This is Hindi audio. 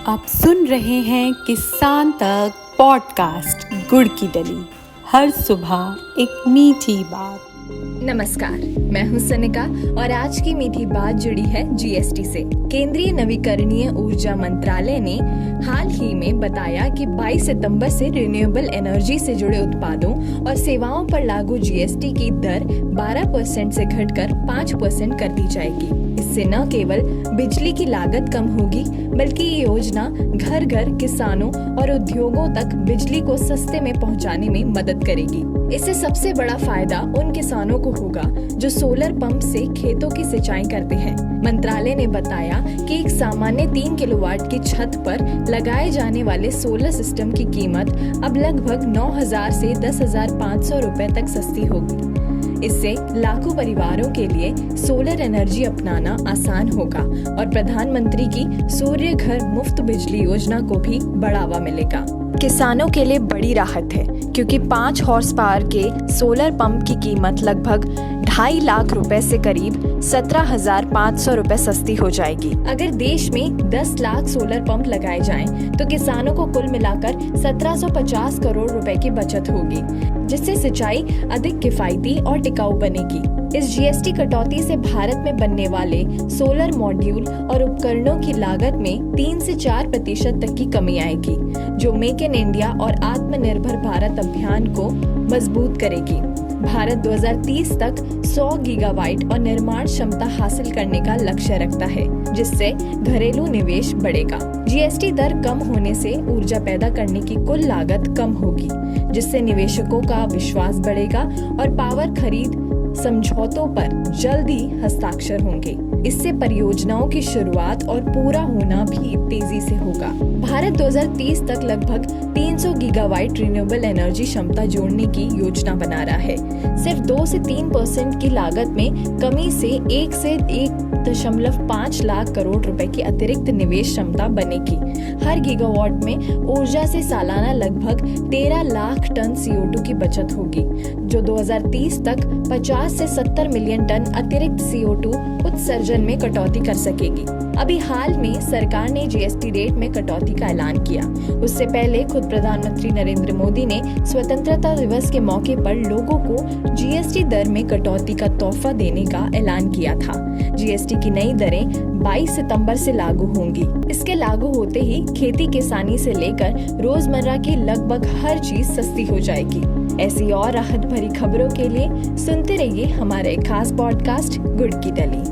आप सुन रहे हैं किसान तक पॉडकास्ट गुड़ की डली। हर सुबह एक मीठी बात। नमस्कार, मैं हूं सनिका और आज की मीठी बात जुड़ी है जीएसटी से। केंद्रीय नवीकरणीय ऊर्जा मंत्रालय ने हाल ही में बताया कि 22 सितंबर से रिन्यूएबल एनर्जी से जुड़े उत्पादों और सेवाओं पर लागू जीएसटी की दर 12% से घटकर 5% कर दी जाएगी। इससे न केवल बिजली की लागत कम होगी, बल्कि ये योजना घर घर किसानों और उद्योगों तक बिजली को सस्ते में पहुंचाने में मदद करेगी। इससे सबसे बड़ा फायदा उन किसानों को होगा जो सोलर पंप से खेतों की सिंचाई करते हैं। मंत्रालय ने बताया कि एक सामान्य 3 किलोवाट की छत पर लगाए जाने वाले सोलर सिस्टम की कीमत अब लगभग 9,000 से 10,500 रुपए तक सस्ती होगी। इससे लाखों परिवारों के लिए सोलर एनर्जी अपनाना आसान होगा और प्रधानमंत्री की सूर्य घर मुफ्त बिजली योजना को भी बढ़ावा मिलेगा। किसानों के लिए बड़ी राहत है, क्योंकि 5 हॉर्स पावर के सोलर पंप की कीमत लगभग 2.5 लाख रुपए से करीब 17,500 रुपए सस्ती हो जाएगी। अगर देश में 10 लाख सोलर पंप लगाए जाएं, तो किसानों को कुल मिलाकर 1750 करोड़ रुपए की बचत होगी, जिससे सिंचाई अधिक किफायती और टिकाऊ बनेगी। इस जीएसटी कटौती से भारत में बनने वाले सोलर मॉड्यूल और उपकरणों की लागत में 3 से 4% तक की कमी आएगी, जो मेक इन इंडिया और आत्मनिर्भर भारत अभियान को मजबूत करेगी। भारत 2030 तक 100 गीगावाट और निर्माण क्षमता हासिल करने का लक्ष्य रखता है, जिससे घरेलू निवेश बढ़ेगा। जीएसटी दर कम होने से ऊर्जा पैदा करने की कुल लागत कम होगी, जिससे निवेशकों का विश्वास बढ़ेगा और पावर खरीद समझौतों पर जल्दी हस्ताक्षर होंगे। इससे परियोजनाओं की शुरुआत और पूरा होना भी तेजी से होगा। भारत 2030 तक लगभग 300 गीगावाट रिन्यूएबल एनर्जी क्षमता जोड़ने की योजना बना रहा है। सिर्फ 2 से 3% की लागत में कमी से 1 से 1.5 लाख करोड़ रुपए की अतिरिक्त निवेश क्षमता बनेगी। हर गीगावाट में ऊर्जा से सालाना लगभग 13 लाख टन CO2 की बचत होगी, जो 2030 तक 50 से 70 मिलियन टन अतिरिक्त CO2 उत्सर्जन में कटौती कर सकेगी। अभी हाल में सरकार ने जीएसटी रेट में कटौती का ऐलान किया। उससे पहले खुद प्रधानमंत्री नरेंद्र मोदी ने स्वतंत्रता दिवस के मौके पर लोगों को जीएसटी दर में कटौती का तोहफा देने का ऐलान किया था। जीएसटी की नई दरें 22 सितंबर से लागू होंगी। इसके लागू होते ही खेती किसानी से लेकर रोजमर्रा की लगभग हर चीज सस्ती हो जाएगी। ऐसी और राहत भरी खबरों के लिए सुनते रहिए हमारे खास पॉडकास्ट गुड़ की डली।